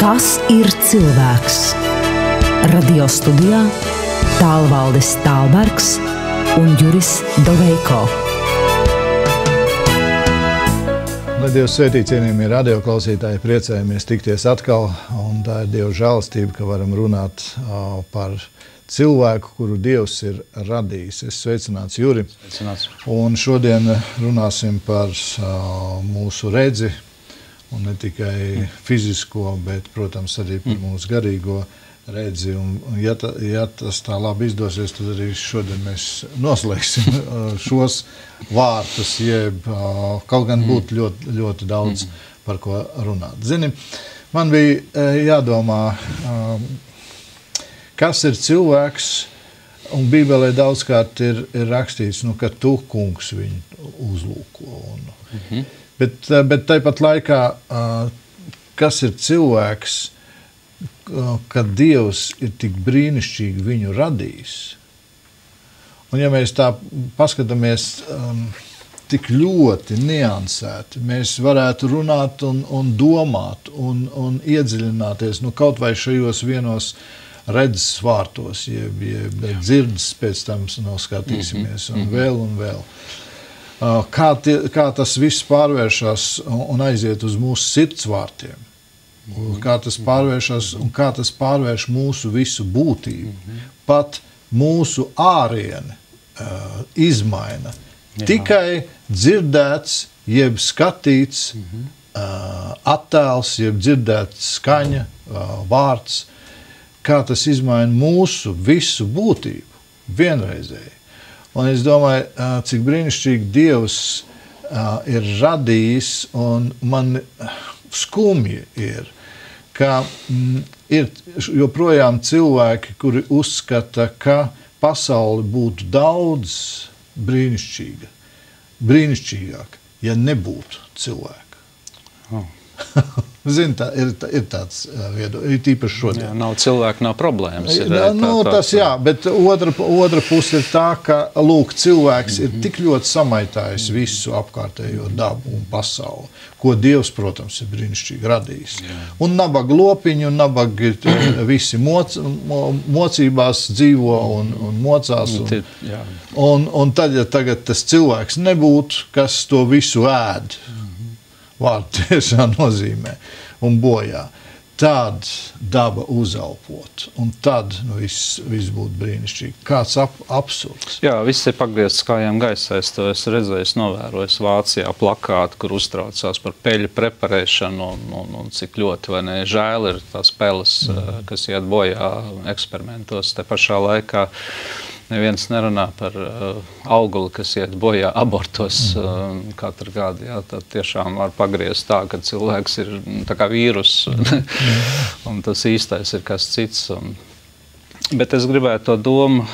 Kas ir cilvēks? Radio studijā Tālvaldis Tālbergs un Juris Doveiko. Lai Dievs svētī, cienījamie radioklausītāji, priecājamies tikties atkal, un tā ir Dieva žēlastība, ka varam runāt par cilvēku, kuru Dievs ir radījis. Es sveicināts, Juri. Sveicināts. Un šodien runāsim par mūsu redzi, un ne tikai fizisko, bet, protams, arī par mūsu garīgo redzi. Un ja tas tā labi izdosies, tad arī šodien mēs noslēgsim šos vārtus, jeb kaut gan būtu ļoti, ļoti daudz par ko runāt. Zini, man bija jādomā, kas ir cilvēks, un Bībelē daudzkārt ir rakstīts, ka tu, kungs, viņu uzlūko. Bet tāpat laikā, kas ir cilvēks, kad Dievs ir tik brīnišķīgi viņu radījis? Un ja mēs tā paskatāmies tik ļoti niansēti, mēs varētu runāt un domāt un iedziļināties, kaut vai šajos vienos redzes vārtos, jeb dzirdes pēc tam noskatīsimies, un vēl. Kā tas viss pārvēršas un aiziet uz mūsu sirds vārtiem, kā tas pārvēršas un kā tas pārvērš mūsu visu būtību, pat mūsu ārieni izmaina. Tikai dzirdēts, jeb skatīts attēls, jeb dzirdēts skaņa, vārds, kā tas izmaina mūsu visu būtību vienreizēji. Un es domāju, cik brīnišķīgi Dievs ir radījis, un man skumji ir, ka ir joprojām cilvēki, kuri uzskata, ka pasaule būtu daudz brīnišķīgāk, ja nebūtu cilvēka. Zini, ir tāds viedoklis, ir tīpaši šodien. Jā, nav cilvēku, nav problēmas. Bet otra puse ir tā, ka, cilvēks ir tik ļoti samaitājis visu apkārtējo dabu un pasauli, ko Dievs, protams, ir brīnišķīgi radījis. Jā. Un nabaga lopiņi, un nabagi visi mocībās dzīvo un mocās. Un tad, ja tagad tas cilvēks nebūtu, kas to visu ēd, vārdu tiešām nozīmē, un bojā, tad daba uzelpot, un tad viss būtu brīnišķīgi. Kāds absurds. Jā, viss ir pagriezts kājām gaisā. Es to esmu redzējis, novērojis Vācijā plakātu, kur uztraucās par peļu preparēšanu, un cik ļoti, vai ne, žēl ir tās peles, kas iet bojā eksperimentos. Te pašā laikā neviens nerunā par auguli, kas iet bojā abortos katru gadu. Jā, tad tiešām var pagriezt tā, ka cilvēks ir tā kā vīrus, un tas īstais ir kas cits. Bet es gribētu to domu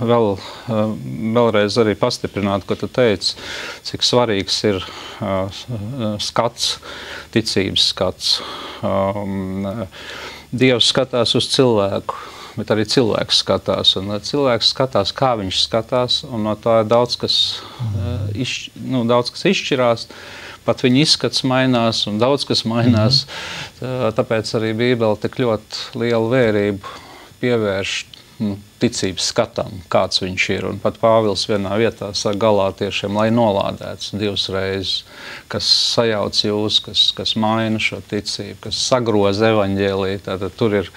vēlreiz arī pastiprināt, ko tu teici, cik svarīgs ir skats, ticības skats. Dievs skatās uz cilvēku, bet arī cilvēks skatās. Un cilvēks skatās, kā viņš skatās, un no tā daudz kas izšķirās. Pat viņa izskats mainās, un daudz kas mainās. Tāpēc arī Bībele tik ļoti lielu vērību pievērš ticības skatam, kāds viņš ir. Un pat Pāvils vienā vietā saka galātiešiem, lai nolādēts 2 reizes, kas sajauc jūs, kas maina šo ticību, kas sagroza evaņģēliju. Tātad tur ir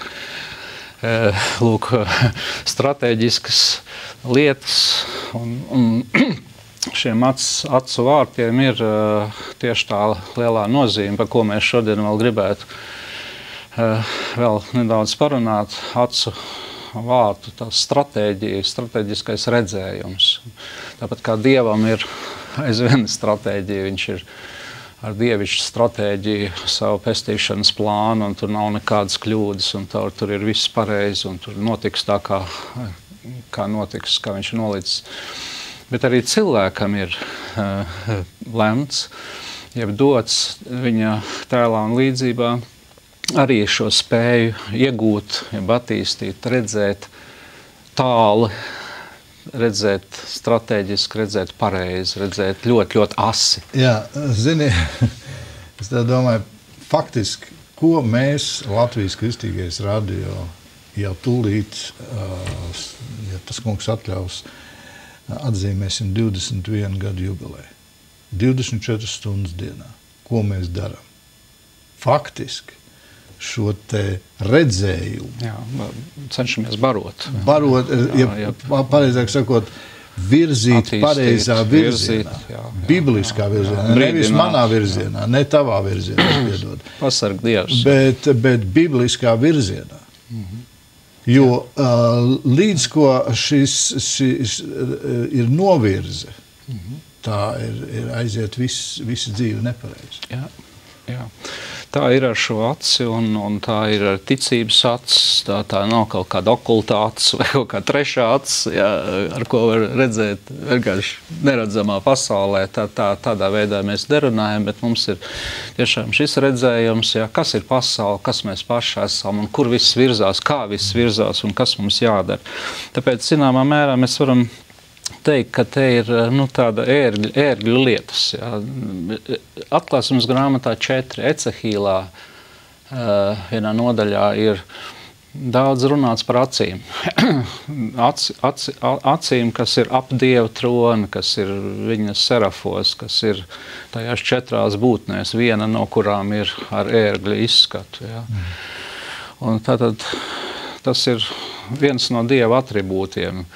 stratēģiskas lietas, un šiem acu vārtiem ir tieši tā lielā nozīme, par ko mēs šodien vēl gribētu vēl nedaudz parunāt. Acu vārtu, tā stratēģija, stratēģiskais redzējums. Tāpat kā Dievam ir aizvien stratēģija, viņš ir ar dievišķu stratēģiju, savu pestīšanas plānu, un tur nav nekādas kļūdas, un tur ir viss pareizi, un tur notiks tā, kā notiks, kā viņš ir nolicis. Bet arī cilvēkam ir lemts, jeb dots viņa tēlā un līdzībā, arī šo spēju iegūt, jeb attīstīt, redzēt tāli, redzēt stratēģiski, redzēt pareizi, redzēt ļoti, ļoti asi. Jā, zini, es tā domāju, faktiski ko mēs Latvijas Kristīgais radio jau tūlīt, ja tas kungs atļaus, atzīmēsim 21 gadu jubilēju. 24 stundas dienā. Ko mēs darām? Faktiski šo te redzējumu. Jā, cenšamies barot. Barot, pareizāk sakot, virzīt pareizā virzienā. Bibliskā virzienā. Nevis manā virzienā, ne tavā virzienā. Pasarg Dievs. Bet bibliskā virzienā. Jo līdz ko šis ir novirze, tā ir aiziet visa dzīve nepareizi. Jā. Tā ir ar šo aci un tā ir ar ticības acis, tā nav kaut kāda okulta acis vai kaut kā trešā acis, ar ko var redzēt vienkārši neredzamā pasaulē. Tādā veidā mēs nerunājam, bet mums ir tiešām šis redzējums, kas ir pasaule, kas mēs paši esam un kur viss virzās, kā viss virzās un kas mums jādara. Tāpēc, zināmā mērā, mēs varam teikt, ka te ir tāda ērgļu lietas. Jā. Atklāsmes grāmatā 4 Ecehīlā vienā nodaļā ir daudz runāts par acīm. Acīm, kas ir ap Dieva troni, kas ir viņa serafos, kas ir tajās 4 būtnēs, viena no kurām ir ar ērgļu izskatu. Jā. Un tātad tas ir viens no Dieva atribūtiem.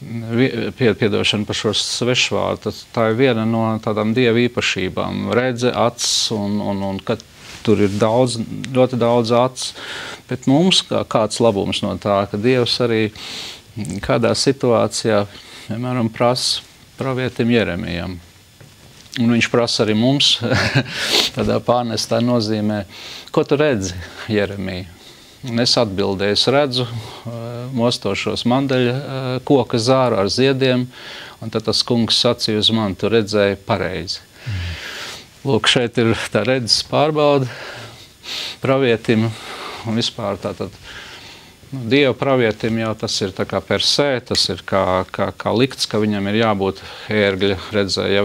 Piedošana par šo svešvārdu, tā ir viena no tādām Dieva īpašībām. Redze, acis un kad tur ir ļoti daudz acis. Bet mums kāds labums no tā, ka Dievs arī kādā situācijā, piemēram, prasa pravietim Jeremijam. Un viņš prasa arī mums, tādā pārnestā nozīmē, ko tu redzi, Jeremija? Un es atbildēju, es redzu mostošos mandeļa koka zāru ar ziediem, un tad tas kungs sacīja uz mani, tu redzēji pareizi. Lūk, šeit ir tā redzes pārbauda pravietim, un vispār tātad Dieva pravietim jau tas ir tā kā per se, tas ir kā likts, ka viņam ir jābūt ērgļa redzē. Ja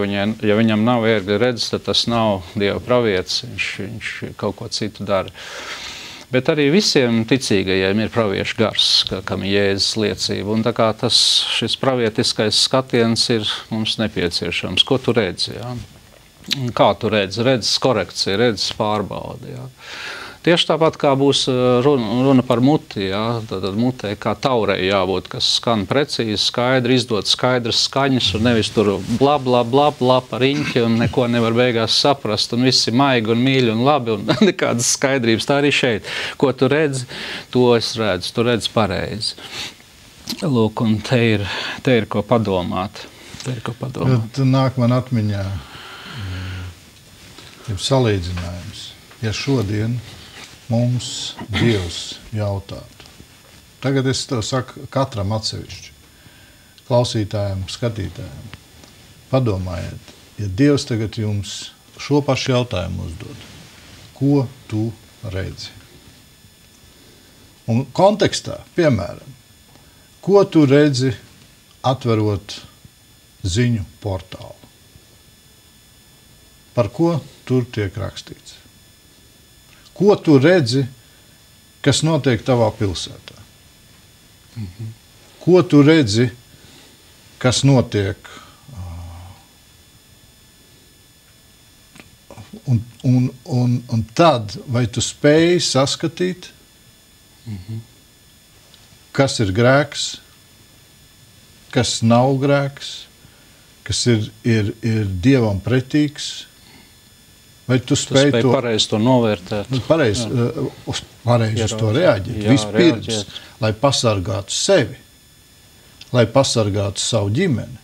viņam nav ērgļa redzes, tad tas nav Dieva pravietis, viņš kaut ko citu dara. Bet arī visiem ticīgajiem ir praviešu gars, kam ir Jēzus liecība. Un tā kā šis pravietiskais skatiens ir mums nepieciešams. Ko tu redzi? Jā? Kā tu redzi? Redzes korekcija, redzes pārbaude. Jā? Tieši tāpat kā būs runa par muti, jā? Tad mutē kā taurei jābūt, kas skan precīzi, skaidri, izdod skaidras skaņas un nevis tur bla, bla, bla, bla par riņķi un neko nevar beigās saprast un viss ir maigi un mīļi un labi un nekādas skaidrības. Tā arī šeit. Ko tu redzi, to es redzu, tu redzi pareizi. Lūk, un te ir ko padomāt. Tu nāk man atmiņā salīdzinājums. Ja šodien mums Dievs jautātu. Tagad es to saku katram atsevišķi. Klausītājiem, skatītājiem. Padomājiet, ja Dievs tagad jums šo pašu jautājumu uzdod, ko tu redzi? Un kontekstā, piemēram, ko tu redzi atverot ziņu portālu? Par ko tur tiek rakstīts? Ko tu redzi, kas notiek tavā pilsētā? Ko tu redzi, kas notiek? Un tad, vai tu spēji saskatīt, kas ir grēks, kas nav grēks, kas ir Dievam pretīgs? Vai tu spēj to pareizi to novērtēt? Pareizi uz to reaģēt. Vispirms, lai pasargātu sevi, lai pasargātu savu ģimeni.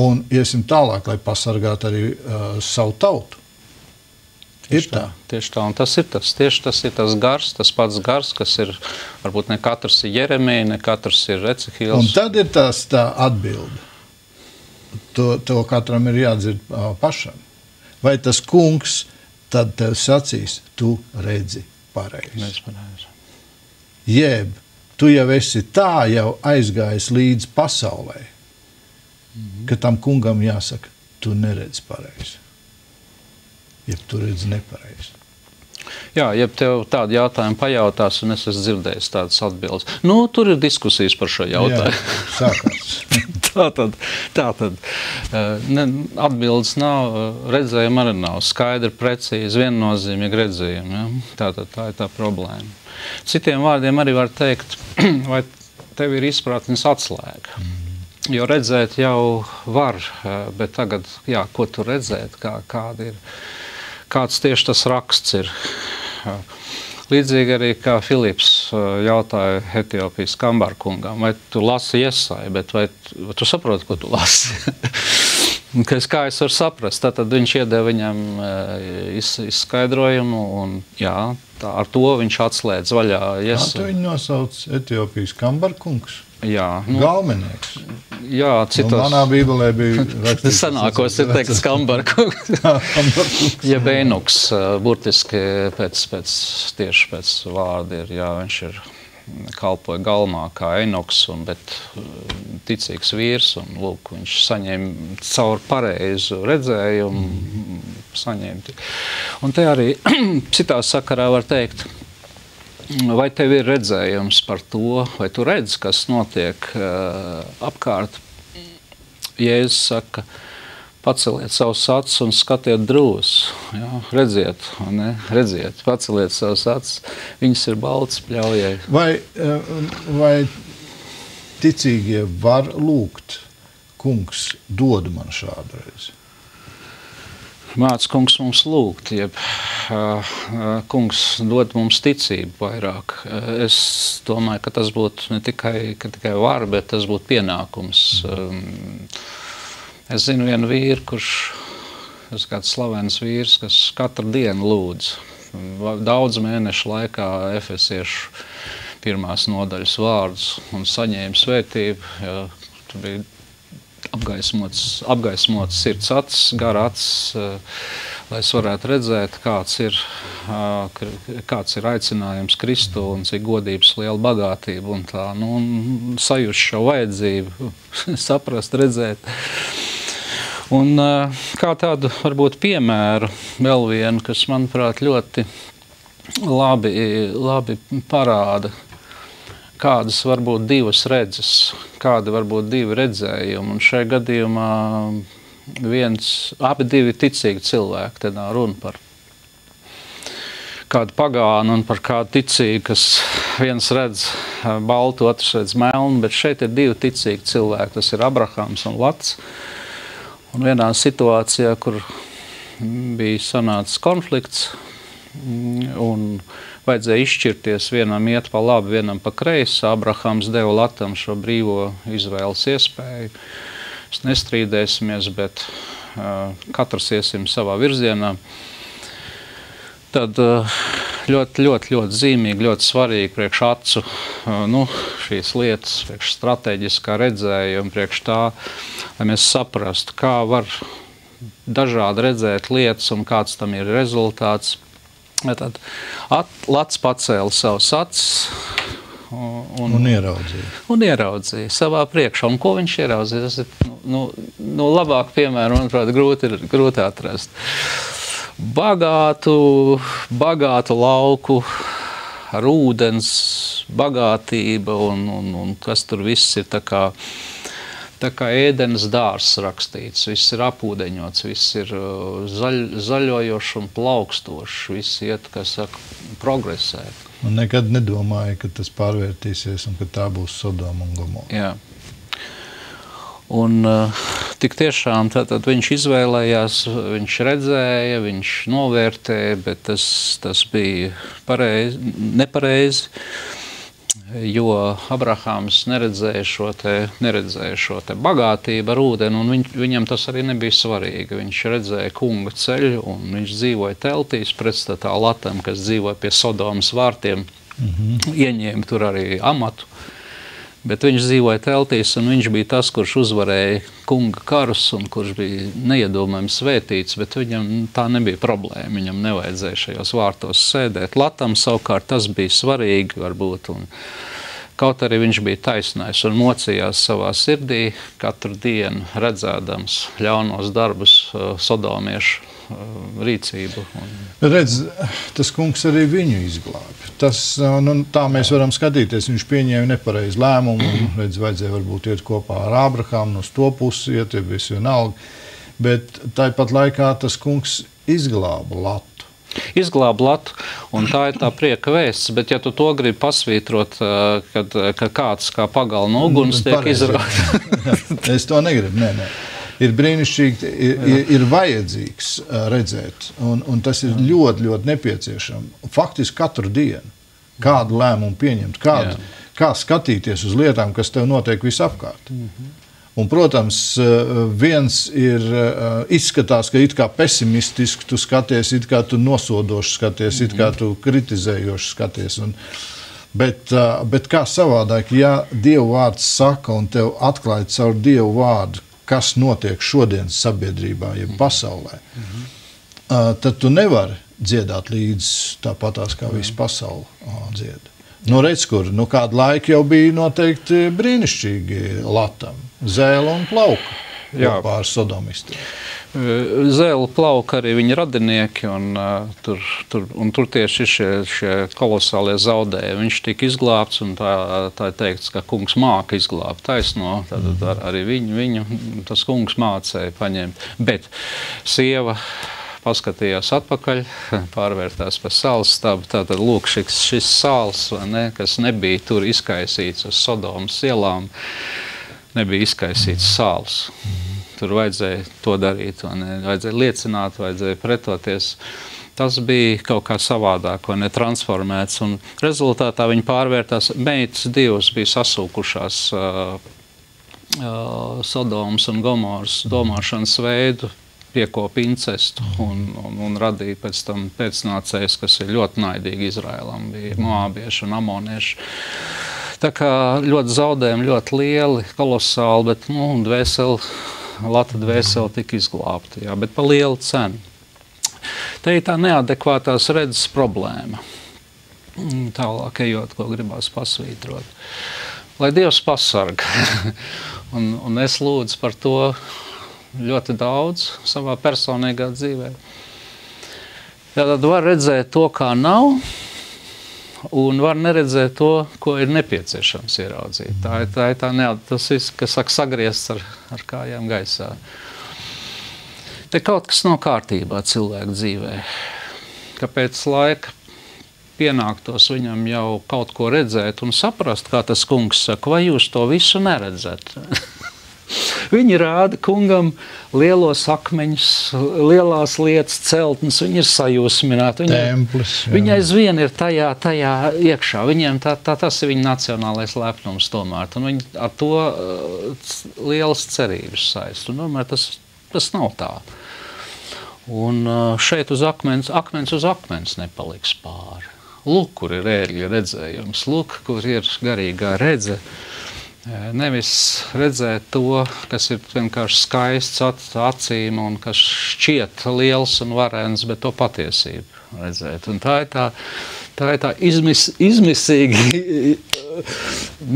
Un iesim tālāk, lai pasargātu arī savu tautu. Tieši tā. Un tas ir tas gars, tas pats gars, kas ir, varbūt ne katrs ir Jeremija, ne katrs ir Ecehīls. Un tad ir tā atbilde. To katram ir jādzird pašam. Vai tas kungs tad tev sacīs, tu redzi pareizi. Jeb, tu jau esi tā jau aizgājis līdz pasaulē, ka tam kungam jāsaka, tu neredzi pareizi. Jeb tu redzi nepareizi. Jā, ja tev tādu jautājumu pajautās, un es esmu dzirdējis tādas atbildes. Tur ir diskusijas par šo jautājumu. Jā, sākās. Tātad. Atbildes nav, redzējuma arī nav. Skaidri, precīzi, viennozīmīgi redzējumi. Ja? Tātad tā ir tā problēma. Citiem vārdiem arī var teikt, vai tev ir izpratnes atslēga. Jo redzēt jau var, bet tagad, jā, ko tu redzēt, kāds tieši tas raksts ir. Līdzīgi arī kā Filips jautāja Etiopijas Kambarkungam, vai tu lasi Jesaju, bet vai tu saproti, ko tu lasi? Kā es varu saprast, tad viņš iedeva viņam izskaidrojumu, un jā, ar to viņš atslēdz vaļā Jesaju. Tu viņu nosauc Etiopijas Kambarkungs? Jā. Galvenais. Jā, citos. Manā bībelē bija rakstīts. Senākos ir teikts Kambarkungs. Ja Beinuks, burtiski tieši pēc vārda ir, jā, viņš ir kalpoja galmā kā Enoks, bet ticīgs vīrs, un lūk, viņš saņēma caur pareizu redzējumu, Un te arī citā sakarā var teikt, vai tev ir redzējums par to, vai tu redzi, kas notiek apkārt. Jēzus saka, paceliet savus acis un skatiet drūs. Ja? Redziet, paceliet savus acis. Viņas ir balts pļaujai. Vai ticīgie var lūgt, kungs, dod man šādu reizi? Māc kungs mums lūgt, jeb kungs dod mums ticību vairāk. Es domāju, ka tas būtu ne tikai var, bet tas būtu pienākums. Es zinu vienu vīru, kurš kāds slavens vīrs, kas katru dienu lūdz. Daudz mēnešu laikā efesiešu 1. nodaļas vārdus un saņēma svētību. Ja, tur bija apgaismots sirds acis, gara acis, lai es varētu redzēt, kāds ir aicinājums Kristu un cik godības liela bagātība un tā, sajust šo vajadzību, saprast, redzēt. Un kā tādu varbūt piemēru vēl vienu, kas, manuprāt, ļoti labi parāda, kādas var būt divas redzes, kādi var būt divi redzējumi. Un šajā gadījumā abi divi ticīgi cilvēki, te nav runa par kādu pagānu un par kādu ticīgu, kas viens redz baltu, otrs redz melnu, bet šeit ir divi ticīgi cilvēki, tas ir Abrahams un Lats. Un vienā situācijā, kur bija sanācis konflikts un vajadzēja izšķirties, vienam iet pa labi, vienam pa kreisi. Abrahams deva Latam šo brīvo izvēles iespēju. Mēs nestrīdēsimies, bet katrs iesim savā virzienā. Tad ļoti zīmīgi, ļoti svarīgi priekš acu šīs lietas, priekš strateģiskā redzējuma, priekš tā, lai mēs saprastu, kā var dažādi redzēt lietas un kāds tam ir rezultāts. Tad Lats pacēla savus acis un ieraudzīja savā priekšā. Un ko viņš ieraudzīja? Tas ir labāk piemēru, manuprāt, grūti atrast. Bagātu lauku ar ūdens, bagātība un kas tur viss ir tā kā ēdenes dārzs rakstīts, viss ir apūdeņots, viss ir zaļojošs un plaukstošs, viss iet, progresē. Un nekad nedomāju, ka tas pārvērtīsies un ka tā būs Sodoma un Gomora. Jā. Un tik tiešām tātad viņš izvēlējās, viņš redzēja, viņš novērtēja, bet tas bija nepareizi. Jo Abrahāms neredzēja šo te bagātību ar ūdeni, un viņam tas arī nebija svarīgi. Viņš redzēja kunga ceļu, un viņš dzīvoja teltīs pretstatā Latam, kas dzīvoja pie Sodomas vārtiem, ieņēma tur arī amatu. Bet viņš dzīvoja teltīs, un viņš bija tas, kurš uzvarēja kunga karus, un kurš bija neiedomājami svētīts, bet viņam tā nebija problēma, viņam nevajadzēja šajos vārtos sēdēt. Latam savukārt tas bija svarīgi, varbūt, un kaut arī viņš bija taisnais un mocījās savā sirdī katru dienu redzēdams ļaunos darbus sodomiešu rīcību. Redz, tas kungs arī viņu izglābi. Tā mēs varam skatīties. Viņš pieņēma nepareizu lēmumu. Redz, vajadzēja varbūt iet kopā ar Ābrahāmu, uz to pusi iet, ja bija vienalga. Bet tāpat laikā tas kungs izglāba Latu. Izglāba Latu, un tā ir tā prieka vēsts, bet ja tu to gribi pasvītrot, kad kāds kā pagalna uguns tiek izrādīts. Es to negribu, nē. Ir brīnišķīgi, ir vajadzīgs redzēt, un tas ir ļoti, ļoti nepieciešams. Faktiski katru dienu kādu lēmumu pieņemt, kā skatīties uz lietām, kas tev notiek visapkārt. Un, protams, viens ir izskatās, ka it kā pesimistiski tu skaties, it kā tu nosodoši skaties, it kā tu kritizējoši skaties. Bet kā savādāk, ja Dievu vārds saka un tev atklāja caur Dievu vārdu, kas notiek šodienas sabiedrībā, ja pasaulē, tad tu nevari dziedāt līdz tāpatās, kā visu pasauli dzied. Redz, kur, kādu laiku jau bija noteikti brīnišķīgi Latam. Zēle un Plauka kopā ar sodomistiem. Zēle, Plauka arī viņa radinieki, un tur tieši šie kolosālie zaudējumi. Viņš tika izglābts, un tā ir teikts, ka kungs māka izglābt taisno. Tad arī viņu tas kungs mācēja paņemt. Bet sieva paskatījās atpakaļ, pārvērtās par salas stabu. Tātad, lūk, šis sāls, kas nebija tur izkaisīts uz Sodomas ielām, nebija izkaisīts sāls. Tur vajadzēja to darīt, vajadzēja liecināt, vajadzēja pretoties. Tas bija kaut kā savādāk, transformēts, un rezultātā viņi pārvērtās. Meitas divas bija sasūkušās Sodomas un Gomoras domāšanas veidu, piekopa incestu un radīja pēc tam pēcnācējus, kas ir ļoti naidīgi Izraēlam, bija moābieši un amonieši. Tā kā ļoti zaudējumi, ļoti lieli, kolosāli, bet Lata dvēsele tika izglābta, bet pa lielu cenu. Te ir tā neadekvātās redzes problēma. Tālāk ejot, ko gribās pasvītrot. Lai Dievs pasarga. un es lūdzu par to ļoti daudz savā personīgā dzīvē. Tad var redzēt to, kā nav, un var neredzēt to, ko ir nepieciešams ieraudzīt. Tas ir, kas saka, sagriezt ar kājām gaisā. Te kaut kas nav kārtībā cilvēku dzīvē. Kāpēc laika pienāktos viņam jau kaut ko redzēt un saprast, kā tas kungs saka, vai jūs to visu neredzat? Viņi rāda kungam lielos akmeņus, lielās lietas, celtnes, viņi ir sajūsmināti. Viņi aizvien ir tajā iekšā. Viņiem tas ir viņa nacionālais lepnums tomēr. Un viņi ar to lielas cerības saist. Un tomēr tas nav tā. Un šeit uz akmens uz akmens nepaliks pāri. Lūk, kur ir ērgļa redzējums. Lūk, kur ir garīgā redze. Nevis redzēt to, kas ir vienkārši skaists acīm un kas šķiet liels un varens, bet to patiesību redzēt. Un tā ir tā izmisīgi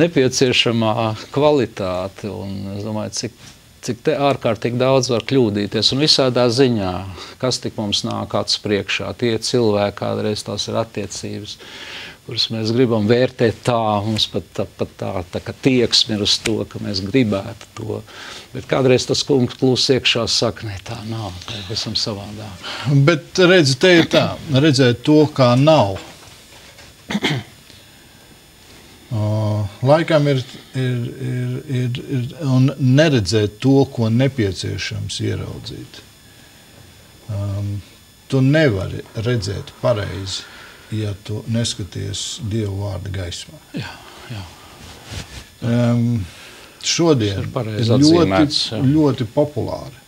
nepieciešamā kvalitāte. Un es domāju, cik te ārkārtīgi daudz var kļūdīties. Un visādā ziņā, kas tik mums nāk acis priekšā, tie cilvēki, kādreiz tās ir attiecības, kuras mēs gribam vērtēt tā, mums pat tā kā tieksme ir uz to, ka mēs gribētu to. Bet kādreiz tas kungs klūs iekšā saka, ne, tā nav, tā ir visam savādāk. Bet redzi, te ir tā, redzēt to, kā nav. Laikam ir un neredzēt to, ko nepieciešams ieraudzīt. Tu nevari redzēt pareizi, ja tu neskaties Dieva vārda gaismā. Jā. Šodien ļoti populāri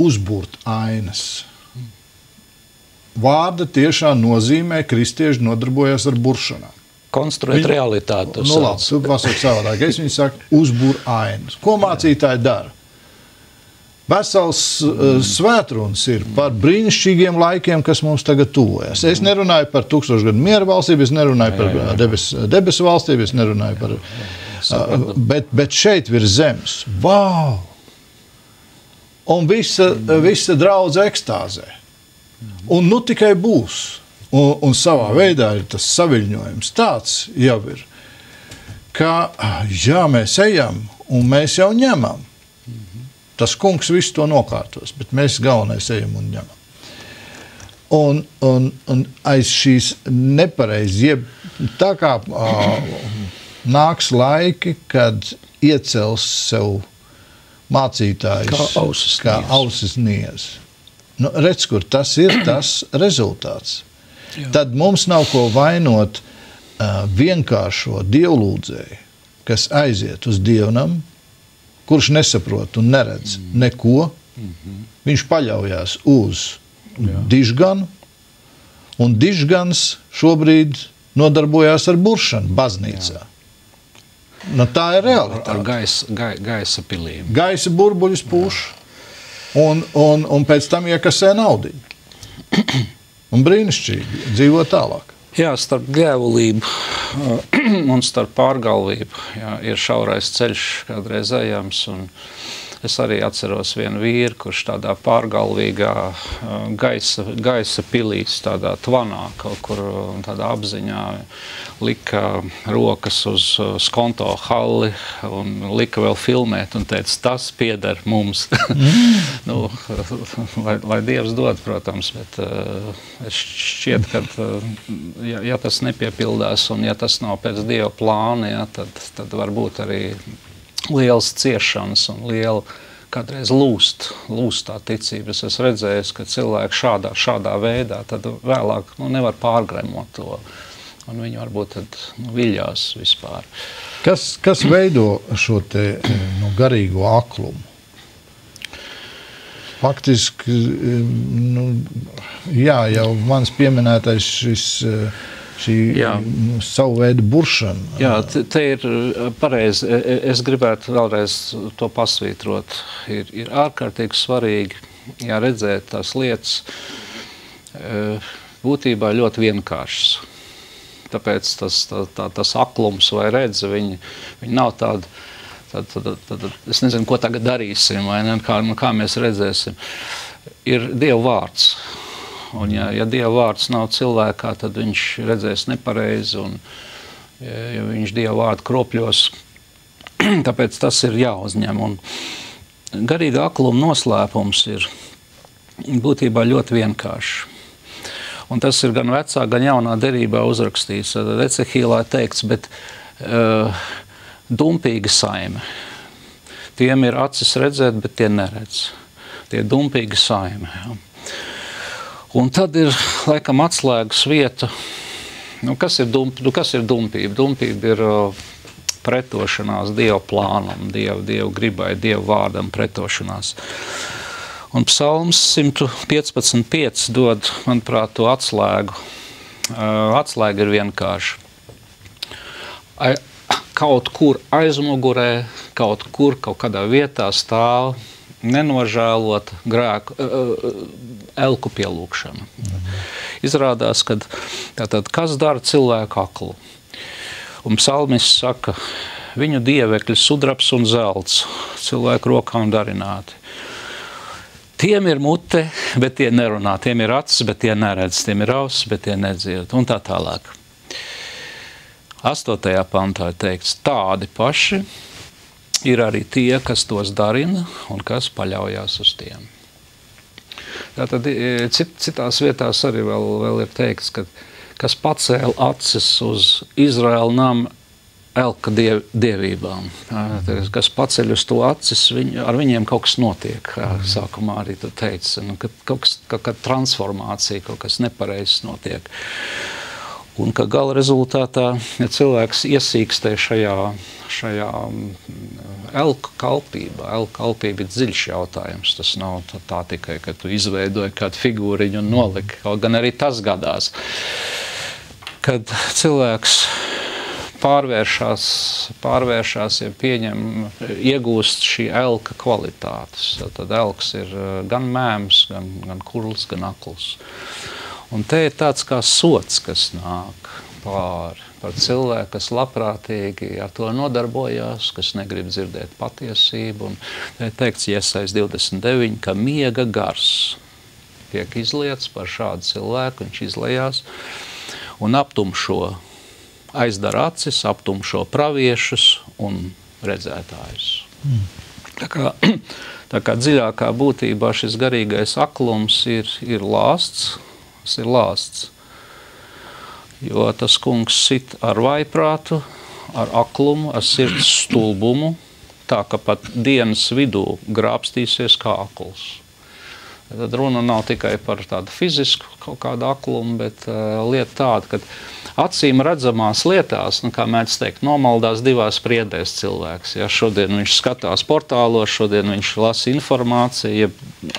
uzburt ainas. Vārda tiešā nozīmē kristieši nodarbojas ar buršanām. Konstruēt realitāti. Labi, tu pasaki savādāk. Es viņu saku, uzbur ainas. Ko mācītāji dara? Vesels svētruns ir par brīnišķīgiem laikiem, kas mums tagad tuvojas. Es nerunāju par 1000 gadu miera valstību, es nerunāju par debesu valstību, es nerunāju par... Bet šeit virs zemes, vau! un visa draudze ekstāzē. Un nu tikai būs. Un savā veidā ir tas saviļņojums tāds jau ir, ka jā, mēs ejam un mēs jau ņemam. Tas kungs visu to nokārtos, bet mēs galvenais ejam un ņemam. Un aiz šīs nepareizi, tā kā nāks laiki, kad iecels sev mācītājus kā ausis niez. Nu, redz, kur tas ir tas rezultāts. Jā. Tad mums nav ko vainot vienkāršo dievlūdzēju, kas aiziet uz dievnam, kurš nesaprot un neredz neko. Viņš paļaujās uz dižganu, un dižgans šobrīd nodarbojās ar buršanu baznīcā. Nu, tā ir realitāte. Ar gaisa pilīm. Gaisa burbuļus pūš, un pēc tam iekasē naudiņu. Un brīnišķīgi dzīvo tālāk. Jā, starp gļēvulību un starp pārgalvību ir šaurais ceļš kādreiz ejams. Es arī atceros vienu vīru, kurš tādā pārgalvīgā gaisa pilīs, tādā tvanā, kaut kur tādā apziņā lika rokas uz skonto halli un lika vēl filmēt un teica, tas pieder mums. Nu, lai Dievs dod, protams, bet šķiet, ka ja tas nepiepildās un ja tas nav pēc Dieva plāna, tad varbūt arī lielas ciešanas un liela kādreiz lūst tā ticības. Es redzēju, ka cilvēki šādā veidā tad vēlāk nevar pārgremot to. Un viņi varbūt tad viļās vispār. Kas veido šo te garīgo aklumu? Faktiski, jau mans pieminētais šī savu veidu buršana. Jā, te ir pareizi. Es gribētu vēlreiz to pasvītrot. Ir ārkārtīgi svarīgi redzēt tās lietas būtībā ļoti vienkāršas. Tāpēc tas aklums vai redze, viņi nav tādi, es nezinu, ko tagad darīsim, vai ne, kā mēs redzēsim. Ir Dieva vārds. Un ja Dieva vārds nav cilvēkā, tad viņš redzēs nepareizi, un ja viņš Dieva vārdu kropļos, tāpēc tas ir jāuzņem. Un garīga akluma noslēpums ir būtībā ļoti vienkārši. Un tas ir gan vecā, gan jaunā derībā uzrakstīts. Ecehīlā teikts, bet dumpīga saime. Tiem ir acis redzēt, bet tie neredz. Tie dumpīga saime. Ja. Un tad ir, laikam, atslēgas vieta. Kas ir dumpība? Dumpība ir pretošanās Dieva plānam, Dieva gribai, Dieva vārdam pretošanās. Un psalms 115.5 dod, manuprāt, to atslēgu. Atslēga ir vienkārši. Kaut kur aizmugurē, kaut kādā vietā stāv nenožēlot grēku, elku pielūkšanu. Izrādās, ka kas dara cilvēku aklu? Un psalmists saka, viņu dievekļi sudrabs un zelts, cilvēku rokām darināti. Tiem ir mute, bet tie nerunā, tiem ir acis, bet tie neredz, tiem ir ausis, bet tie nedzird, un tā tālāk. 8. pantā ir teikts, tādi paši ir arī tie, kas tos darina un kas paļaujās uz tiem. Tātad citās vietās arī vēl ir teikts, ka kas pacēla acis uz Izraēla nama elka dievībām. Kas paceļ uz to acis, ar viņiem kaut kas notiek. Sākumā arī tu teici, kaut kāda transformācija, kaut kas nepareizs notiek. Un ka gala rezultātā, ja cilvēks iesīkstē šajā elku kalpībā. Elku kalpība ir dziļš jautājums. Tas nav tā tikai, ka tu izveidoji kādu figūriņu un noliki. Kaut gan arī tas gadās. Kad cilvēks pārvēršās, ja iegūst šī elka kvalitātes. Tad elks ir gan mēms, gan kurls, gan akls. Un te ir tāds kā sots, kas nāk pāri. par cilvēku, kas labprātīgi ar to nodarbojās, kas negrib dzirdēt patiesību. Un teikts Iesajas 29, ka miega gars tiek izliets par šādu cilvēku, viņš izlejās un aptumšo, aizdara acis, aptumšo praviešus un redzētājus. Tā kā dziļākā būtībā šis garīgais aklums ir lāsts, jo tas kungs sit ar vaiprātu, ar aklumu, ar sirds stulbumu, tā ka pat dienas vidū grābstīsies kā akls. Tad runa nav tikai par tādu fizisku kaut kādu aklumu, bet lieta tāda, ka acīm redzamās lietās, kā mēdz teikt, nomaldās divās priedēs cilvēks. Ja, šodien viņš skatās portālos, šodien viņš lasa informāciju,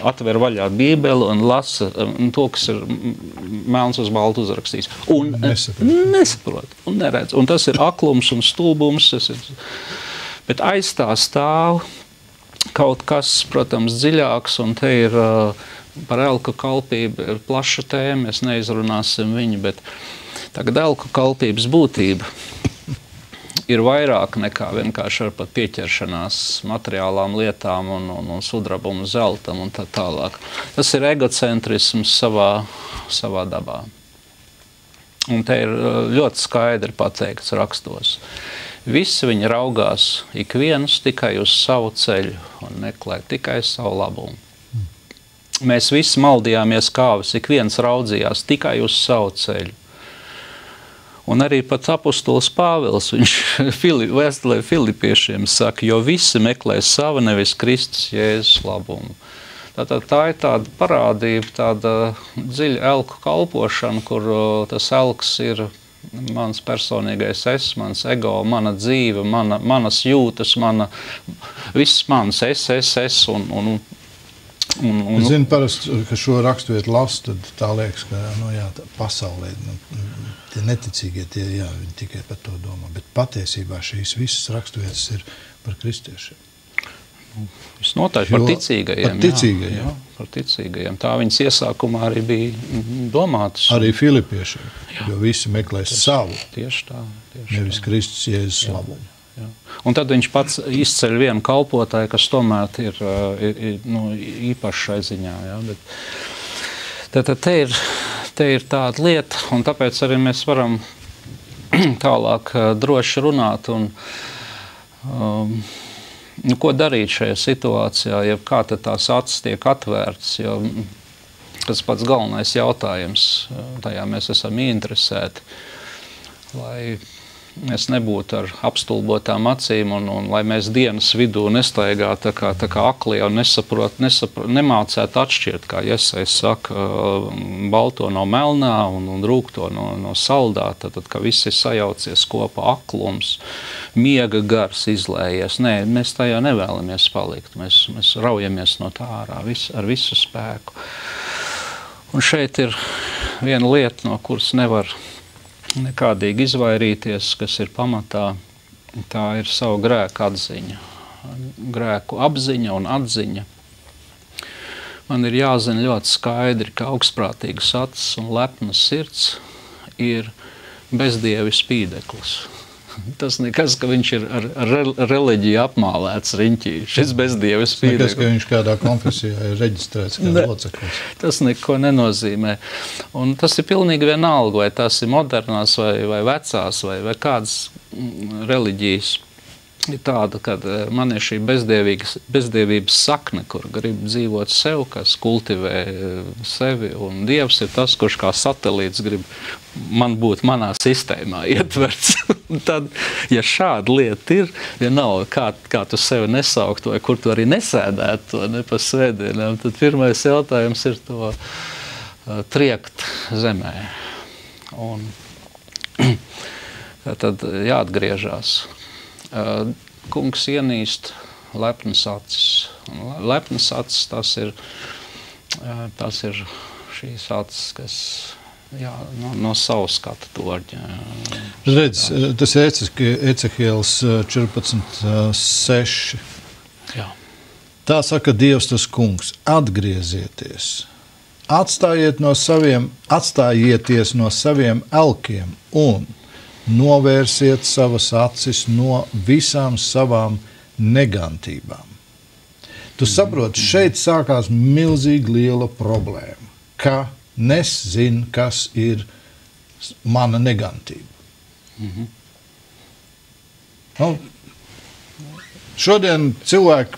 atver vaļā Bībeli un lasa to, kas ir melns uz baltu uzrakstījis. Un nesaprot un neredz. Un tas ir aklums un stulbums. Bet aiz tā stāv kaut kas, protams, dziļāks, un te ir par elku kalpību ir plaša tēma, mēs neizrunāsim viņu, bet tagad elku kalpības būtība ir vairāk nekā vienkārši ar pat pieķeršanās materiālām lietām un sudrabam un zeltam un tā tālāk. Tas ir egocentrisms savā dabā. Un te ir ļoti skaidri pateikts rakstos. Visi viņi raugās ik viens tikai uz savu ceļu un meklē tikai savu labumu. Mēs visi maldījāmies kāvis, ik viens raudzījās tikai uz savu ceļu. Un arī pat apostols Pāvils, viņš vēstulē Filipiešiem saka, jo visi meklē savu, nevis Kristus Jēzus labumu. Tātad tā ir tāda parādība, tāda dziļa elku kalpošana, kur tas elks ir mans personīgais es, mans ego, mana dzīve, manas jūtas, viss mans es un Es zinu parasti, ka šo raksturvietu lasu, tad tā liekas, ka tā pasaulē tie neticīgie, viņi tikai par to domā. Bet patiesībā šīs visas raksturvietas ir par kristiešiem. Visnotaļ par ticīgajiem. Jā, par ticīgajiem. Tā viņas iesākumā arī bija domātas. Arī filipiešiem, jo visi meklēs savu. Tieši tā. Nevis Kristus Jēzus labumu. Jā. Un tad viņš pats izceļ vienu kalpotāju, kas tomēr ir īpaši šai ziņā. Jā. Bet te ir tāda lieta, un tāpēc arī mēs varam tālāk droši runāt un ko darīt šajā situācijā, ja kā tad tās acis tiek atvērtas, jo tas pats galvenais jautājums, tajā mēs esam ieinteresēti, lai mēs nebūtu ar apstulbotām acīm un lai mēs dienas vidū nestaigātu tā kā aklie un nemācētu atšķirt, kā Jesajs saka, balto no melnā un rūkto no saldā, tad ka viss ir sajaucies kopā, aklums, miega gars izlējies. Nē, mēs tajā nevēlamies palikt, mēs raujamies no tā ārā ar visu spēku. Un šeit ir viena lieta, no kuras nevar nekādīgi izvairīties, kas ir pamatā, tā ir savu grēku atziņa. Grēku apziņa un atziņa. Man ir jāzina ļoti skaidri, ka augstprātīgas acis un lepnas sirds ir bezdievis spīdeklis. Tas nekas, ka viņš ir ar reliģiju apmālēts riņķī. Šis bezdievis spīdeklis. Nekas, ka viņš kādā konfesijā ir reģistrēts kā loceklis. Tas neko nenozīmē. Un tas ir pilnīgi vienalga, vai tās ir modernās vai vecās vai kādas reliģijas. Ir tāda, ka man ir šī bezdievības sakne, kur grib dzīvot sev, kas kultivē sevi, un Dievs ir tas, kurš kā satelīts grib man būt manā sistēmā ietverts. Tad, ja šāda lieta ir, nav kā tu sevi nesaukt, vai kur tu arī nesēdētu to ne pa svētdienām, tad pirmais jautājums ir to triekt zemē. Un tad jāatgriežās. Kungs ienīst lepnas acis. Lepnas acis tas ir šīs acis, kas no savu skatu torņa. Redz, tas ir Ecehēls 14:6. Jā. Tā saka Dievs tas kungs, atgriezieties, atstājieties no saviem elkiem un novērsiet savas acis no visām savām negantībām. Tu saproti, šeit sākās milzīgi liela problēma, ka nezin, kas ir mana negantība. Šodien cilvēki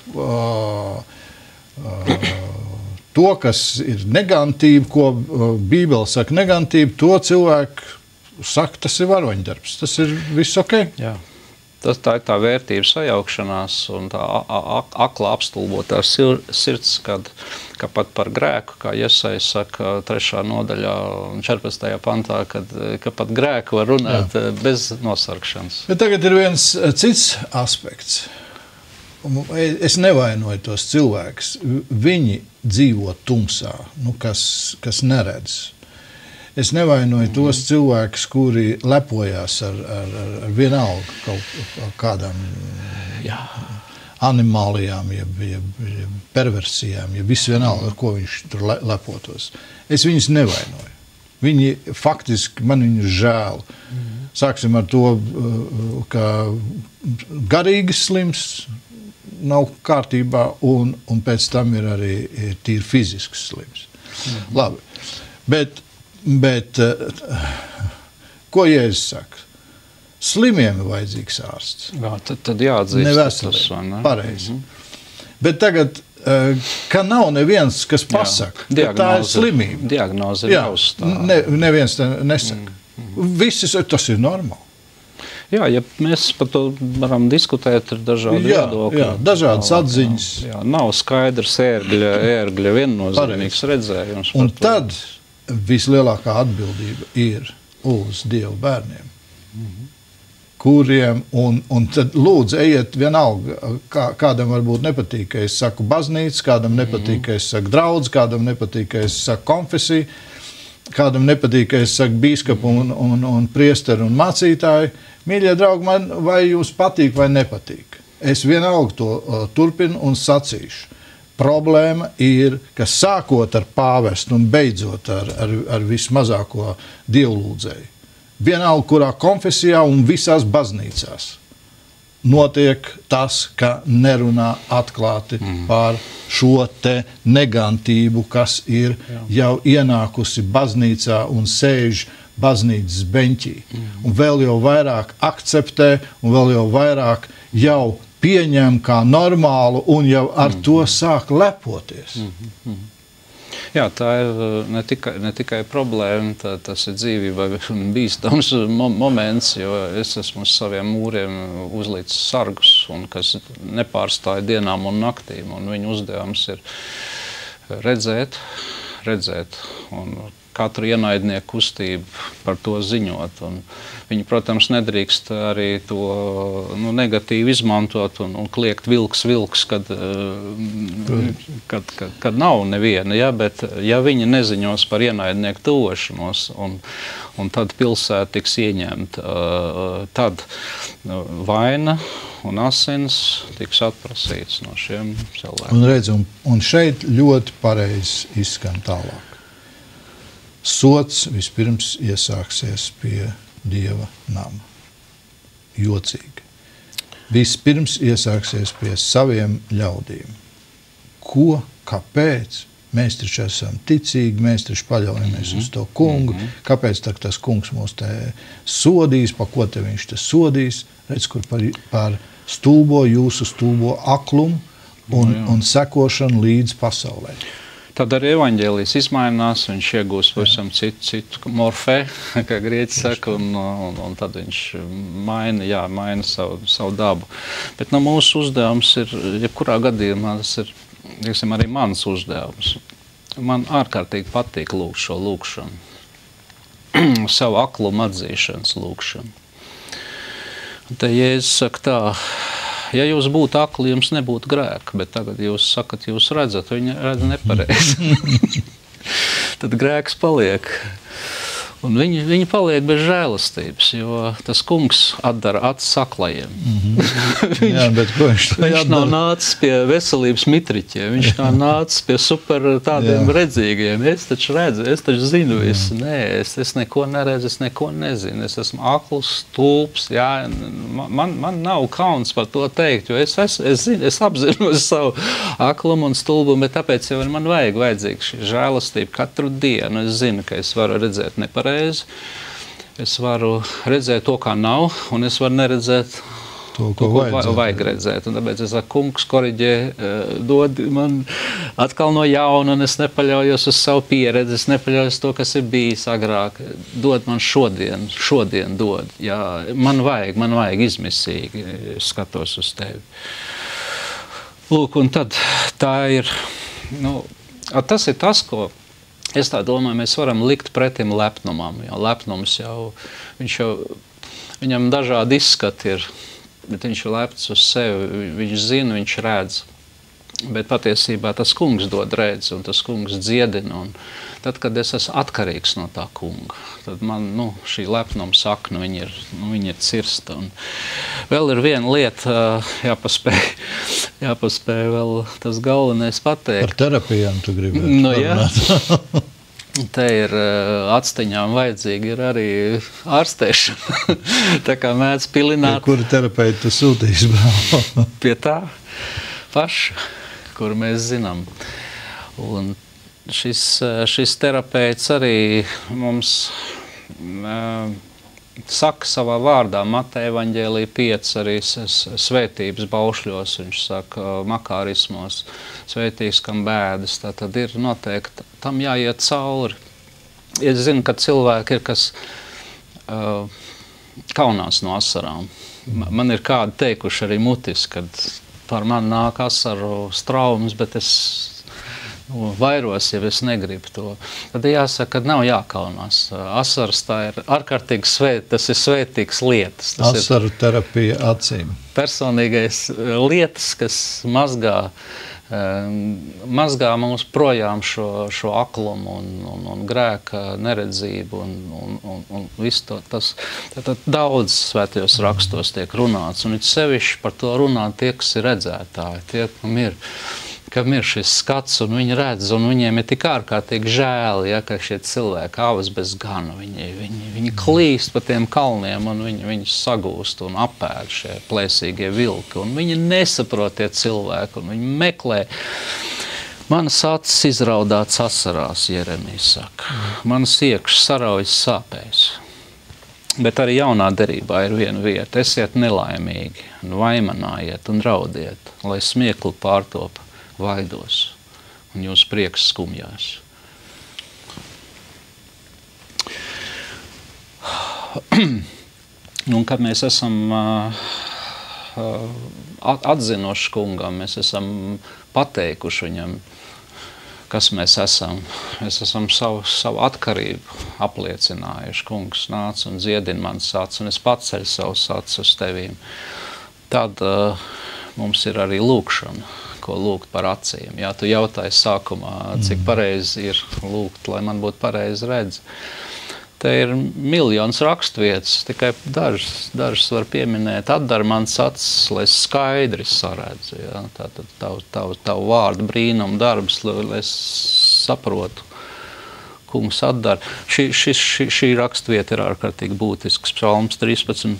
to, kas ir negantība, ko Bībele saka negantība, to cilvēku saka, tas ir varoņdarbs, tas ir viss ok. Jā. Tā ir tā vērtību sajaukšanās un tā akla apstulbotā sirds, ka pat par grēku, kā Iesaja saka 3. nodaļā un 14. pantā, ka pat grēku var runāt bez nosarkšanas. Bet tagad ir viens cits aspekts. Es nevainoju tos cilvēkus. Viņi dzīvo tumsā, kas neredz. Es nevainoju tos cilvēkus, kuri lepojās ar vienalga kaut kādām animālijām, jeb perversijām, jeb visu vienalga, ar ko viņš tur lepotos. Es viņus nevainoju. Viņi faktiski, man viņus žēl. Sāksim ar to, ka garīgi slims nav kārtībā, un pēc tam ir arī tīri fizisks slims. Labi, bet ko Jēzus saka? Slimiem ir vajadzīgs ārsts. Jā, tad jāatzīst. Neveseliem, pareizi. Bet tagad, ka nav neviens, kas pasaka, ka tā ir slimība. Diagnoze ir jāuzstāv. Neviens nesaka. Viss tas ir normāli. Jā, ja mēs par to varam diskutēt ar dažādu viedokļu. Jā, dažādas atziņas. Jā, nav skaidrs ērgļa viennozīmīgs redzējums. Un tad vislielākā atbildība ir uz Dievu bērniem, kuriem, un tad lūdzu ejiet vienalga, kādam varbūt nepatīk, ka es saku baznīca, kādam nepatīk, ka es saku draudz, kādam nepatīk, ka es saku konfesiju, kādam nepatīk, ka es saku bīskapu un priesteru un mācītāju. Mīļie draugi, man vai jūs patīk vai nepatīk? Es vienalga to turpinu un sacīšu. Problēma ir, ka sākot ar pāvestu un beidzot ar vismazāko dievlūdzēju, vienalga, kurā konfesijā un visās baznīcās notiek tas, ka nerunā atklāti par šo te negantību, kas ir jau ienākusi baznīcā un sēž baznīcas beņķī. Un vēl jau vairāk akceptē un vēl jau vairāk jau pieņem kā normālu un jau ar to sāk lepoties. Jā, tā ir ne tikai problēma, tas ir dzīvībai bīstams moments, jo es esmu uz saviem mūriem uzlicis sargus, un kas nepārstāja dienām un naktīm, un viņu uzdevums ir redzēt, un katru ienaidnieku kustību par to ziņot. Un viņi, protams, nedrīkst arī to negatīvi izmantot un kliegt vilks, kad nav neviena, ja, bet ja viņi neziņos par ienaidnieku tuvošanos un tad pilsēta tiks ieņemta, tad vaina un asins tiks atprasīts no šiem cilvēkiem. Un redz, un šeit ļoti pareizi izskan tālāk. Sots vispirms iesāksies pie Dieva nama. Jocīgi. Vispirms iesāksies pie saviem ļaudīm. Ko? Kāpēc? Mēs taču esam ticīgi, mēs taču paļaujamies uz to kungu. Kāpēc tas kungs mūs te sodīs, pa ko te viņš te sodīs? Redz, kur par jūsu stulbo aklumu un sekošanu līdz pasaulē. Tad arī evaņģēlijs izmainās, viņš iegūst pavisam citu morfē, kā grieķi saka, un tad viņš maina savu dabu. Bet mūsu uzdevums ir, jebkurā gadījumā, tas ir, arī mans uzdevums. Man ārkārtīgi patīk lūgt šo lūgšanu, savu aklumu atzīšanas lūgšanu. Un te Jēzus saka tā, ja jūs būtu akli, jums nebūtu grēka, bet tagad jūs sakat, jūs redzat, viņi redz nepareizi. Tad grēks paliek. Un viņi paliek bez žēlastības, jo tas kungs atdara acis aklajiem. Viņš nav nācis pie veselības mitriķiem, viņš nav nācis pie super tādiem redzīgiem. Es taču redzu, es taču zinu visu. Nē, es neko neredzu, es neko nezinu. Es esmu akls, stulbs. Jā, man nav kauns par to teikt, jo es apzinos savu aklumu un stulbumu, bet tāpēc jau man vajadzīga šī žēlastība katru dienu. Es zinu, ka es varu redzēt nepareizi, es varu redzēt to, kā nav, un es varu neredzēt to, ko vajag redzēt. Un tāpēc es saku, kungs koriģē, dod man atkal no jauna, un es nepaļaujos uz savu pieredzi, es nepaļaujos to, kas ir bijis agrāk. Dod man šodien dod. Jā, man vajag izmisīgi, es skatos uz tevi. Lūk, un tad tā ir, tas ir tas, ko es tā domāju, mēs varam likt pretim lepnumam. Jo lepnums viņam dažādi izskati ir, bet viņš ir lepns uz sevi, viņš zina, viņš redz. Bet patiesībā tas kungs dod redzi, un tas kungs dziedina. Un tad, kad es esmu atkarīgs no tā kunga, tad man šī lepnuma sakna, viņa ir cirsta. Un vēl ir viena lieta, jāpaspēj vēl tas galvenais pateikt. Par terapijām tu gribētu parunāt. Te ir atsteņām vajadzīgi ir arī ārstēšana. Tā kā mēdz pilināt. Pie kura terapeita tu sūtīs? Pie tā paša, kuru mēs zinām. Un šis terapeits arī mums saka savā vārdā, Mateja evaņģēlija 5 arī svētības baušļos, viņš saka makārismos, svētīgs, kam bēdas, tā tad ir noteikti, tam jāiet cauri. Es zinu, ka cilvēki ir, kas kaunās no asarām. Man ir kādi teikuši arī mutiski, kad par mani nāk asaru straumes, bet es vairos, ja es negribu to. Tad jāsaka, ka nav jākaunās. Asaras tā ir ārkārtīgi tas ir svētīgs lietas. Asaru terapija acīm. Personīgais lietas, kas mazgā mums projām šo aklumu un grēka neredzību un visu to. Tad daudz svētajos rakstos tiek runāts, un it sevišķi par to runā tie, kas ir redzētāji, tie, kam ir šis skats, un viņi redz, un viņiem ir tik ārkārtīgi žēl, ka šie cilvēki avas bez gana, viņi klīst pa tiem kalniem, un viņi sagūst un apēd šie plēsīgie vilki, un viņi nesaprot tie cilvēki, un viņi meklē. Manas acis izraudāts asarās, Jeremijs saka. Manas iekšas saraujas sāpēs. Bet arī jaunā derībā ir viena vieta. Esiet nelaimīgi, un vaimanājiet un raudiet, lai smiekli pārtop vaidos, un jūs prieks skumjās. Un kad mēs esam atzinuši kungam, mēs esam pateikuši viņam, kas mēs esam. Mēs esam savu atkarību apliecinājuši. Kungs nāc un dziedina manas acis, un es paceļu savus acis uz tevīm. Tad mums ir arī lūkšana, ko lūgt par acīm. Jā, tu jautāji sākumā, cik pareizi ir lūgt, lai man būtu pareizi redz. Te ir miljonus rakstvietas, tikai dažas var pieminēt. Atdara mans acis, lai es skaidri saredzu. Jā. Tātad tavu vārdu brīnumu darbs, lai es saprotu. Kungs atdara. Šī rakstvieta ir ārkārtīgi būtisks. Psalms 13.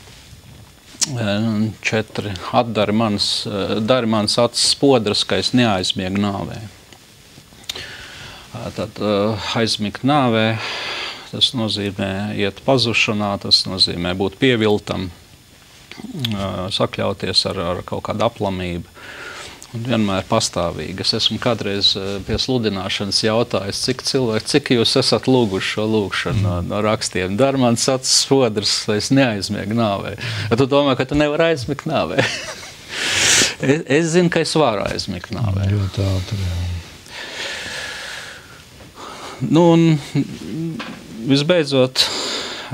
4. Atdari manas acis spodras, ka es neaizmiegu nāvē. Tad aizmigt nāvē, tas nozīmē iet pazušanā, tas nozīmē būt pieviltam, sakļauties ar kaut kādu aplamību. Un vienmēr pastāvīgi. Es esmu kādreiz pie sludināšanas jautājis, cik jūs esat lūguši šo lūgšanu no rakstiem. Dar mans acis spodras, lai es neaizmiegu nāvē. Ja tu domā, ka tu nevari aizmigt nāvē? Es zinu, ka es varu aizmigt nāvē. Ļoti ātri, jā. Nu, un visbeidzot,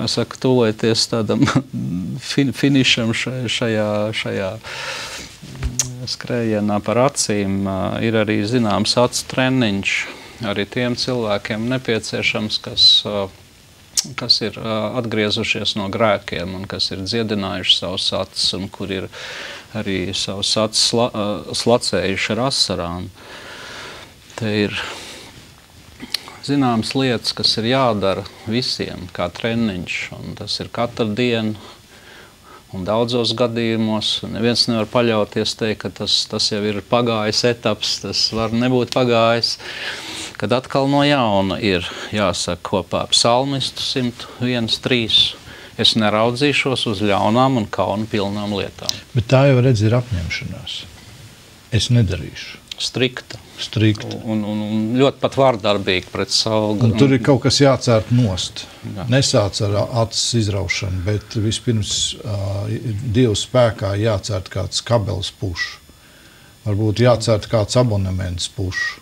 es saku, tuvojoties tādam finišam šajā skrējienā par acīm, ir arī zināms acu treniņš. Arī tiem cilvēkiem nepieciešams, kas kas ir atgriezušies no grēkiem un kas ir dziedinājuši savus acis un kur ir arī savus acis slacējuši ar asarām. Te ir zināmas lietas, kas ir jādara visiem, kā treniņš, un tas ir katru dienu un daudzos gadījumos. Neviens nevar paļauties teikt, ka tas jau ir pagājis etaps, tas var nebūt pagājis. Kad atkal no jauna ir jāsaka kopā psalmistu 101.3. Es neraudzīšos uz ļaunām un kaunu pilnām lietām. Bet tā jau redz ir apņemšanās. Es nedarīšu. Strikta. Un ļoti pat vārdarbīgi pret savu. Un tur ir kaut kas jācērt nost. Jā. Nesāc ar acis izraušanu, bet vispirms Dieva spēkā jācērt kāds kabelis puš. Varbūt jācērt kāds abonements puš.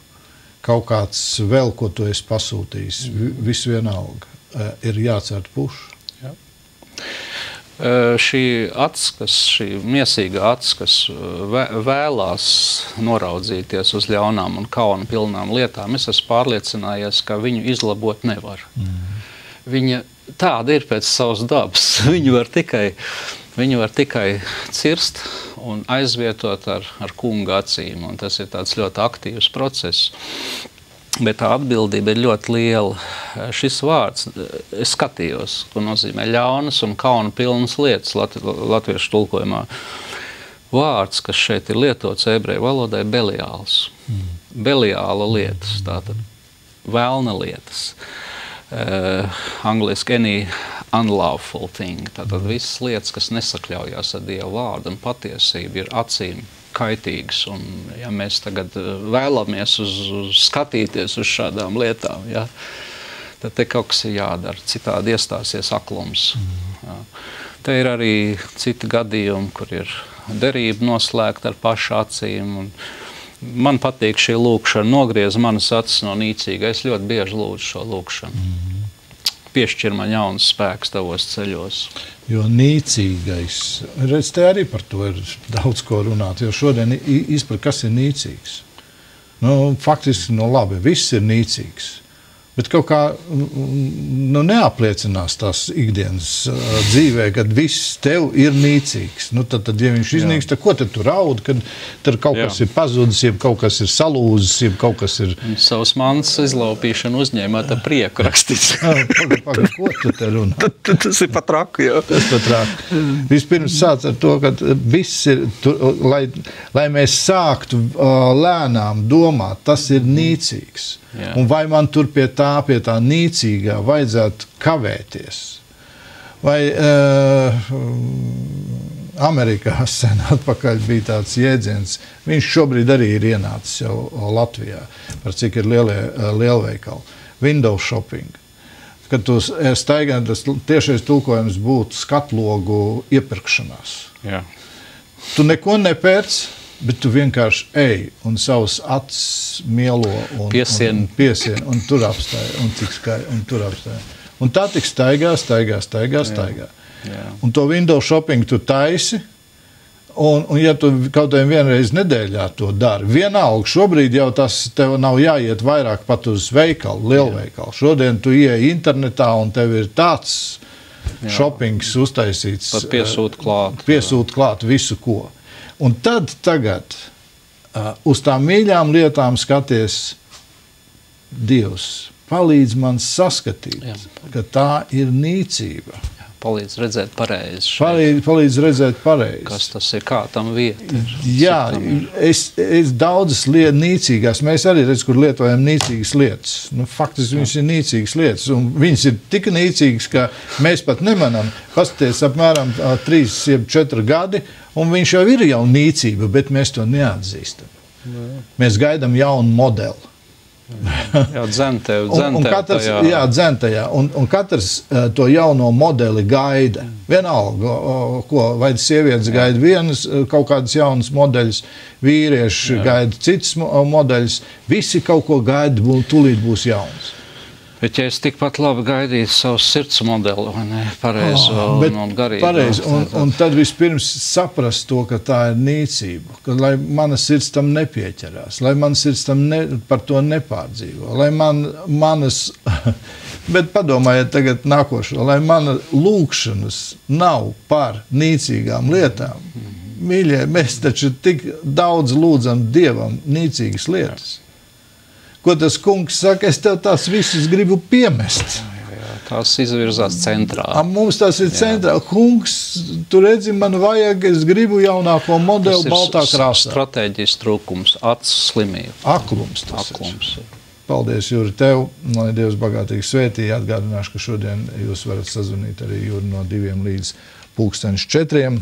Kaut kāds vēl, ko tu esi pasūtījis. Visu vienalga. Ir jācērt puš. Jā. Šī miesīgā acis, kas vēlās noraudzīties uz ļaunām un kauna pilnām lietām, es esmu pārliecinājies, ka viņu izlabot nevar. Viņa tāda ir pēc savas dabas. Viņu var tikai cirst un aizvietot ar kunga acīm, un tas ir tāds ļoti aktīvs process. Bet tā atbildība ir ļoti liela. Šis vārds, es skatījos, ko nozīmē ļaunas un kauna pilnas lietas latviešu tulkojumā. Vārds, kas šeit ir lietots ebreju valodā, ir Beliāls. Beliāla lietas, tātad vēlna lietas. Angliski any unlawful thing. Tātad visas lietas, kas nesakļaujās ar Dieva vārdu un patiesību, ir acīm kaitīgas. Un, ja mēs tagad vēlamies skatīties uz šādām lietām, ja, tad te kaut kas ir jādara. Citādi iestāsies aklums. Ja. Te ir arī citi gadījumi, kur ir derība noslēgta ar pašu acīm. Un man patīk šī lūkšana, nogriez manas acis no nīcīga. Es ļoti bieži lūdzu šo lūkšanu. Piešķir man jaunas spēks tavos ceļos. Jo nīcīgais, redz, te arī par to ir daudz ko runāt, jo šodien izprat, kas ir nīcīgs. Faktiski, labi, viss ir nīcīgs. Bet kaut kā neapliecinās tās ikdienas dzīvē, kad viss tev ir nīcīgs. Tad ja viņš iznīks, tad ko tad tu raudi, kad tur kaut kas ir pazudis, jeb kaut kas ir salūzis, jeb kaut kas ir... Savas manas izlaupīšanu uzņēmāt ar prieku rakstīts. Paga, ko tu te runā? Tas ir pat raku, jā. Tas pat raku. Vispirms sāc ar to, ka viss ir, lai mēs sāktu lēnām domāt, tas ir nīcīgs. Jā. Un vai man tur pie tā nīcīgā vajadzētu kavēties? Vai Amerikā sen atpakaļ bija tāds jēdziens, viņš šobrīd arī ir ienācis jau Latvijā, par cik ir lielveikali. Window shopping. Kad tu staigā, tas tiešais tulkojums būtu skatlogu iepirkšanās. Jā. Tu neko nepērc, bet tu vienkārši ej un savus acis mielo un piesien, un tur apstāja, un cik skai, un tur apstāja. Un tā tik staigā. Jā. Un to window shopping tu taisi, un ja tu kaut vienreiz nedēļā to dari, vienalga, šobrīd jau tas tev nav jāiet vairāk pat uz veikalu, lielveikalu. Šodien tu ieej internetā, un tev ir tāds shoppings uztaisīts. Pat piesūt klāt visu ko. Un tad tagad uz tām mīļām lietām skaties, Dievs palīdz man saskatīt, ka tā ir nīcība. Palīdz redzēt pareizi. Palīdz redzēt pareizi. Kas tas ir, kā tam vieta ir. Jā, es daudzas nīcīgās, mēs arī redz, kur lietojam nīcīgas lietas. Faktiski viņas ir nīcīgas lietas, un viņas ir tik nīcīgas, ka mēs pat nemanam. Pasties apmēram 3-4 gadi, un viņš jau ir jau nīcība, bet mēs to neatzīstam. Mēs gaidām jaunu modeli. Jā, dzentēv dzentējā. Un katrs to jauno modeli gaida. Vienalga, vai sievietes gaida vienas kaut kādas jaunas modeļus, vīrieši gaida citas modeļus. Visi kaut ko gaida, tūlīt būs jauns. Bet ja es tikpat labi gaidītu savu sirds modeli, vai ne, pareizo un garīgu. Pareizi, un tad vispirms saprast to, ka tā ir nīcība, ka lai mana sirds tam nepieķerās, lai mana sirds tam par to nepārdzīvo, lai manas, bet padomājiet tagad nākošo, lai mana lūkšanas nav par nīcīgām lietām. Mīļie, mēs taču tik daudz lūdzam Dievam nīcīgas lietas. Ko tas kungs saka, es tev tās visus gribu piemest. Jā, tās izvirzās centrā. Mums tas ir centrā. Kungs, tu redzi, man vajag, es gribu jaunāko modeli baltā krāsā. Stratēģijas trūkums, acu slimība. Aklums tas ir. Paldies, Juri, tev. Lai Dievs bagātīgi svētī. Atgādināšu, ka šodien jūs varat sazvanīt arī Juri no 2 līdz 4.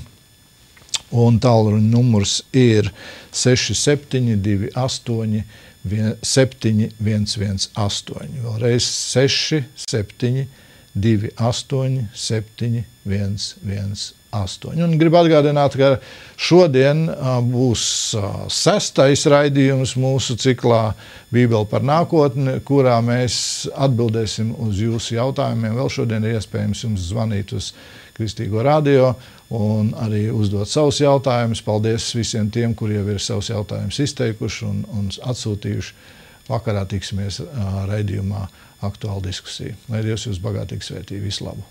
Un tālruņa numurs ir 6728 7118. Vēlreiz 6728 7118. Un gribu atgādināt, ka šodien būs 6. raidījums mūsu ciklā Bībele par nākotni, kurā mēs atbildēsim uz jūsu jautājumiem. Vēl šodien ir iespējams jums zvanīt uz Kristīgo radio un arī uzdot savus jautājumus. Paldies visiem tiem, kuri jau ir savus jautājumus izteikuši un atsūtījuši. Vakarā tiksimies raidījumā Aktuāla diskusija. Lai Dievs jūs bagātīgi svētī. Visu labu!